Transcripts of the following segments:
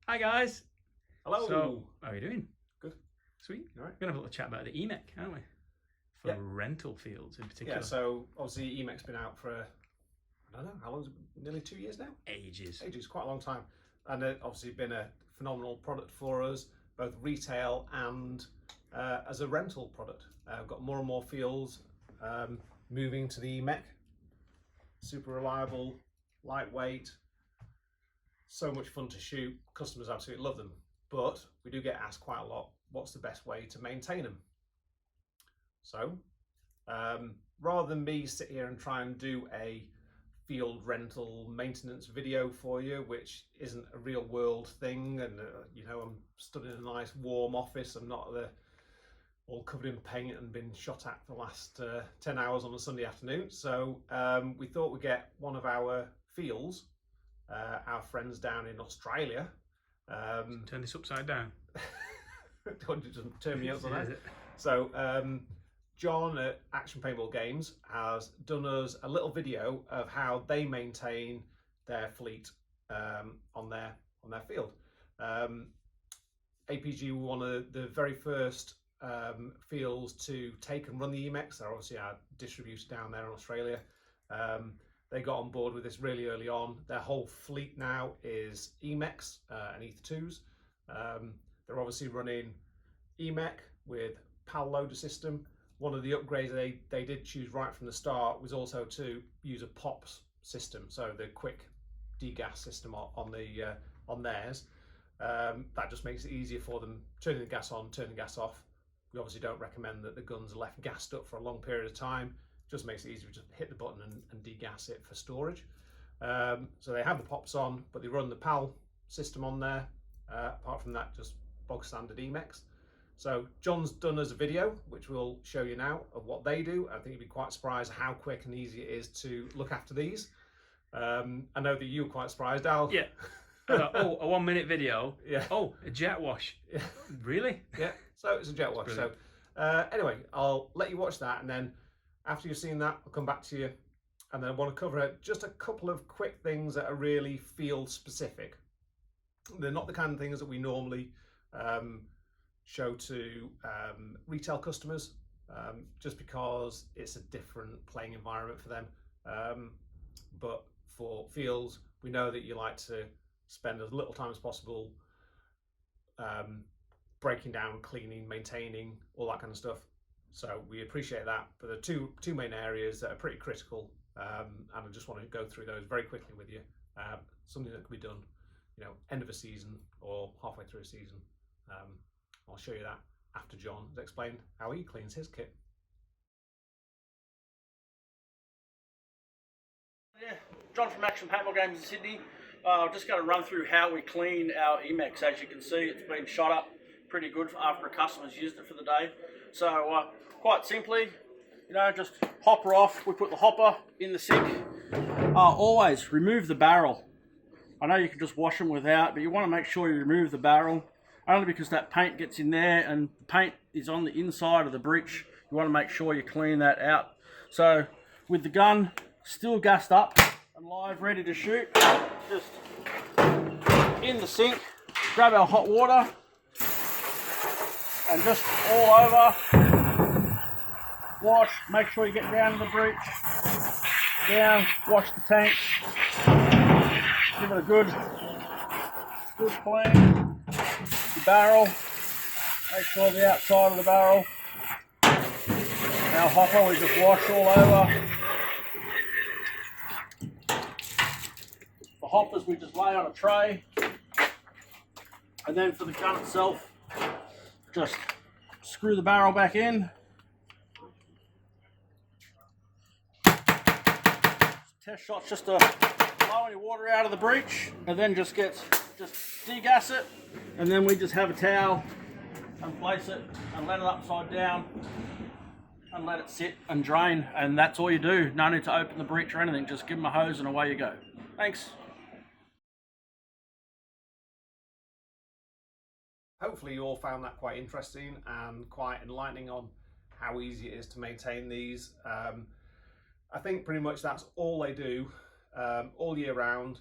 Hi guys. Hello. So, how are you doing? Good. Sweet. All right. We're going to have a little chat about the EMEK, aren't we? For rental fields in particular. Yeah, so obviously EMEK's been out for, I don't know, how long is it? Nearly 2 years now? Ages. Ages, quite a long time. And obviously been a phenomenal product for us, both retail and as a rental product. We've got more and more fields moving to the EMEK. Super reliable, lightweight, so much fun to shoot. Customers absolutely love them. But we do get asked quite a lot, what's the best way to maintain them? So rather than me sit here and try and do a field rental maintenance video for you, which isn't a real world thing, and I'm stood in a nice warm office, I'm not all covered in paint and been shot at for the last 10 hours on a Sunday afternoon. So we thought we'd get one of our fields, our friends down in Australia. Turn this upside down. Don't just turn me upside down. So John at Action Paintball Games has done us a little video of how they maintain their fleet on their field. APG were one of the very first fields to take and run the EMEKs. They're obviously our distributor down there in Australia. They got on board with this really early on. Their whole fleet now is EMEKs and Ether 2s. They're obviously running EMEK with PAL loader system. One of the upgrades they did choose right from the start was also to use a POPs system, so the quick degas system on theirs. That just makes it easier for them turning the gas on, turning the gas off. We obviously don't recommend that the guns are left gassed up for a long period of time. Just makes it easier to just hit the button and degas it for storage. So they have the POPs on, but they run the PAL system on there. Apart from that, just bog standard EMEKs. So John's done us a video, which we'll show you now, of what they do. I think you'd be quite surprised how quick and easy it is to look after these. I know that you were quite surprised, Al. Yeah. Oh, a 1 minute video. Yeah. Oh, a jet wash. Yeah. Really? Yeah. So it's a jet wash. So anyway, I'll let you watch that, and then after you've seen that, I'll come back to you, and then I want to cover just a couple of quick things that are really field specific. They're not the kind of things that we normally show to retail customers, just because it's a different playing environment for them. But for fields, we know that you like to spend as little time as possible breaking down, cleaning, maintaining, all that kind of stuff. So we appreciate that. But there are two main areas that are pretty critical, and I just want to go through those very quickly with you. Something that can be done, end of a season or halfway through a season. I'll show you that after John has explained how he cleans his kit. Yeah, John from Action Paintball Games in Sydney. I'm just going to run through how we clean our EMEKs. As you can see, it's been shot up pretty good after a customer's used it for the day. So quite simply, just hopper off. We put the hopper in the sink. Always remove the barrel. I know you can just wash them without, but you want to make sure you remove the barrel, only because that paint gets in there and the paint is on the inside of the breech. You want to make sure you clean that out. So with the gun still gassed up and live, ready to shoot, just in the sink, grab our hot water and just all over, wash, make sure you get down to the breech, down, wash the tank, give it a good clean. The barrel, make sure the outside of the barrel. Our hopper, we just wash all over. The hoppers we just lay on a tray, and then for the gun itself, just screw the barrel back in. Test shots just to blow any water out of the breech, and then just degas it, and then we just have a towel and place it and let it upside down and let it sit and drain, and that's all you do. No need to open the breech or anything, just give them a hose and away you go. Thanks. Hopefully you all found that quite interesting and quite enlightening on how easy it is to maintain these. I think pretty much that's all they do all year round.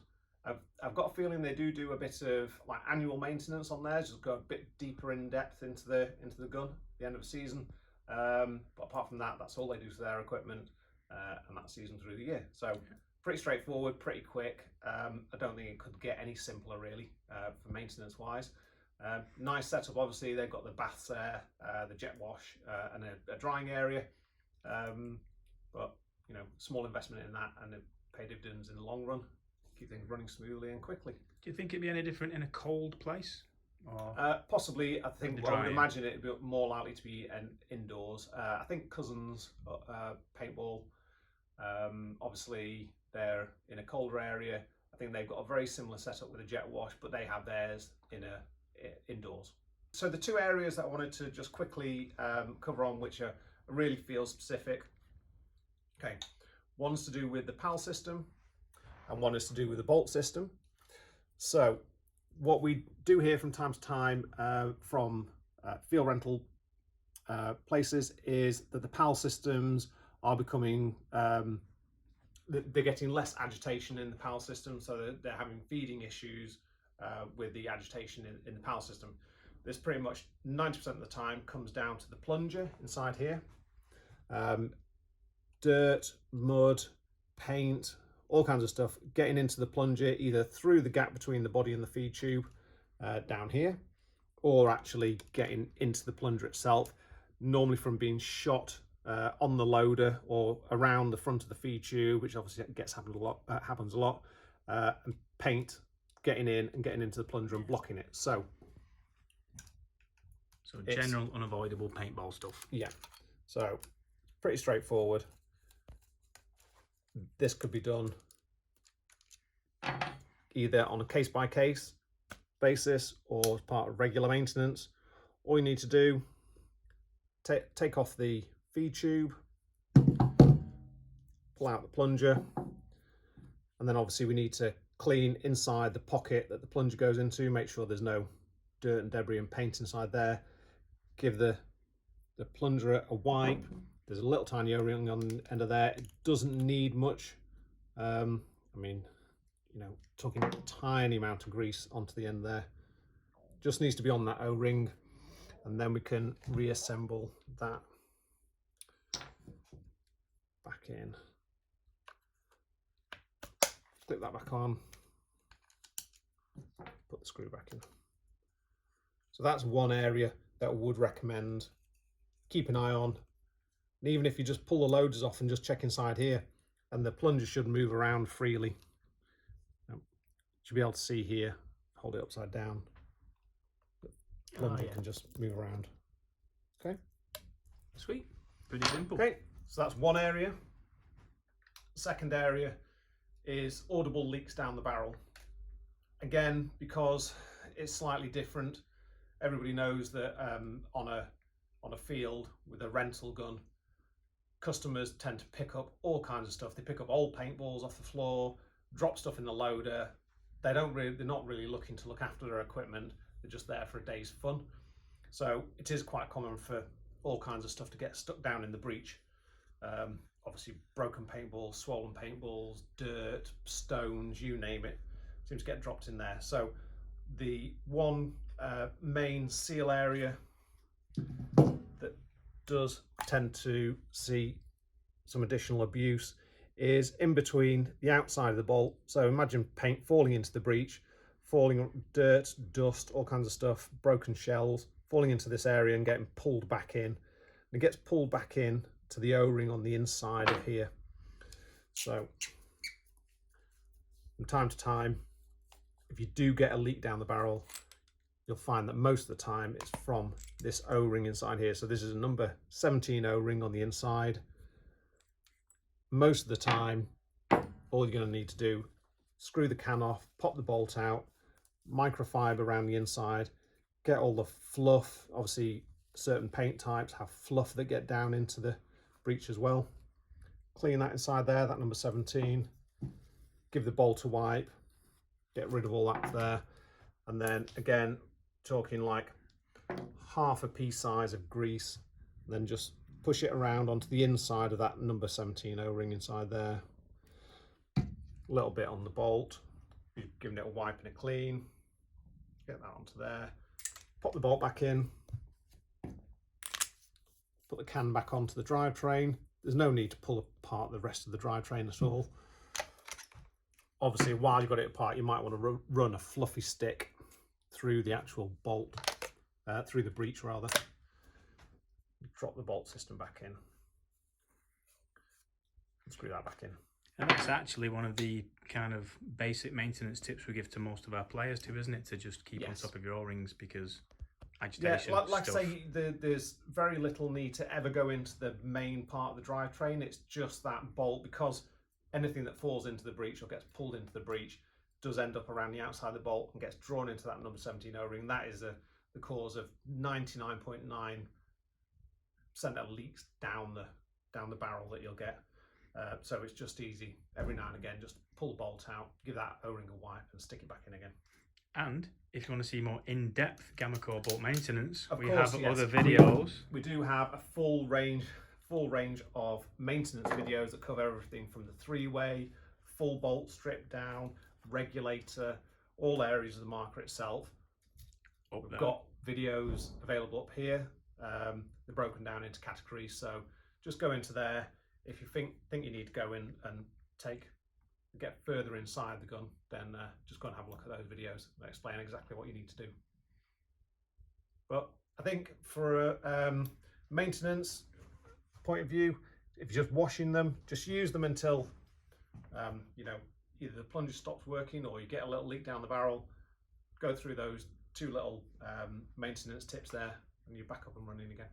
I've got a feeling they do a bit of like annual maintenance on there, just go a bit deeper in depth into the gun at the end of the season. But apart from that, that's all they do to their equipment, and that season through the year. So pretty straightforward, pretty quick. I don't think it could get any simpler really for maintenance wise. Nice setup. Obviously, they've got the baths there, the jet wash, and a drying area. But you know, small investment in that, and it pay dividends in the long run. Keep things running smoothly and quickly. Do you think it'd be any different in a cold place? Or possibly. I think I would imagine it'd be more likely to be indoors. I think Cousins Paintball, obviously they're in a colder area. I think they've got a very similar setup with a jet wash, but they have theirs indoors. So the two areas that I wanted to just quickly cover on, which are really field specific. Okay, one's to do with the PAL system, and one is to do with the bolt system. So what we do here from time to time from field rental places is that the PAL systems are becoming, they're getting less agitation in the PAL system, so they're having feeding issues with the agitation in the PAL system. This pretty much 90% of the time comes down to the plunger inside here. Dirt, mud, paint, all kinds of stuff getting into the plunger, either through the gap between the body and the feed tube down here, or actually getting into the plunger itself, normally from being shot on the loader or around the front of the feed tube, which obviously happens a lot, and paint getting in and getting into the plunger and blocking it. So general unavoidable paintball stuff. Yeah, so pretty straightforward. This could be done either on a case-by-case basis or as part of regular maintenance. All you need to do, take off the feed tube, pull out the plunger, and then obviously we need to clean inside the pocket that the plunger goes into, make sure there's no dirt and debris and paint inside there. Give the plunger a wipe. There's a little tiny O-ring on the end of there. It doesn't need much. I mean, you know, talking a tiny amount of grease onto the end there. Just needs to be on that O-ring, and then we can reassemble that back in. Clip that back on. Put the screw back in. So that's one area that I would recommend. Keep an eye on. And even if you just pull the loaders off and just check inside here, and the plunger should move around freely. You should be able to see here, hold it upside down. The plunger can just move around. Okay. Sweet. Pretty simple. Okay, so that's one area. Second area is audible leaks down the barrel. Again, because it's slightly different, everybody knows that on a field with a rental gun, customers tend to pick up all kinds of stuff. They pick up old paintballs off the floor, drop stuff in the loader. They're not really looking to look after their equipment. They're just there for a day's fun. So it is quite common for all kinds of stuff to get stuck down in the breech. Obviously broken paintballs, swollen paintballs, dirt, stones, you name it, seems to get dropped in there. So the one main seal area that does tend to see some additional abuse is in between the outside of the bolt. So imagine paint falling into the breech, falling dirt, dust, all kinds of stuff, broken shells, falling into this area and getting pulled back in. And it gets pulled back in to the O-ring on the inside of here. So from time to time, if you do get a leak down the barrel, you'll find that most of the time it's from this O-ring inside here. So this is a number 17 O-ring on the inside. Most of the time, all you're going to need to do, screw the can off, pop the bolt out, microfiber around the inside, get all the fluff. Obviously, certain paint types have fluff that get down into the breech as well. Clean that inside there, that number 17. Give the bolt a wipe, get rid of all that there. And then again, talking like half a pea size of grease, then just push it around onto the inside of that number 17 O-ring inside there. A little bit on the bolt, You've given it a wipe and a clean. Get that onto there. Pop the bolt back in. Put the can back onto the drivetrain. There's no need to pull apart the rest of the drivetrain at all. Obviously, while you've got it apart, you might want to run a fluffy stick through the actual bolt, through the breech rather. Drop the bolt system back in. Screw that back in. And that's actually one of the kind of basic maintenance tips we give to most of our players too, isn't it? To just keep on top of your O-rings, because agitation. Yeah, like I say, there's very little need to ever go into the main part of the drivetrain. It's just that bolt, because anything that falls into the breech or gets pulled into the breech does end up around the outside of the bolt and gets drawn into that number 17 O-ring. That is the cause of 99.9% of leaks down the barrel that you'll get. So it's just easy every now and again, just pull the bolt out, give that O-ring a wipe and stick it back in again. And if you want to see more in-depth Gamma Core bolt maintenance, Of we course, have yes. other videos. We do have a full range of maintenance videos that cover everything from the three-way, full bolt strip down, regulator, all areas of the marker itself. We've got videos available up here. They're broken down into categories, so just go into there. If you think you need to go in and get further inside the gun, then just go and have a look at those videos that explain exactly what you need to do. But I think for a maintenance point of view, if you're just washing them, just use them until you know, either the plunger stops working or you get a little leak down the barrel. Go through those two little maintenance tips there and you're back up and running again.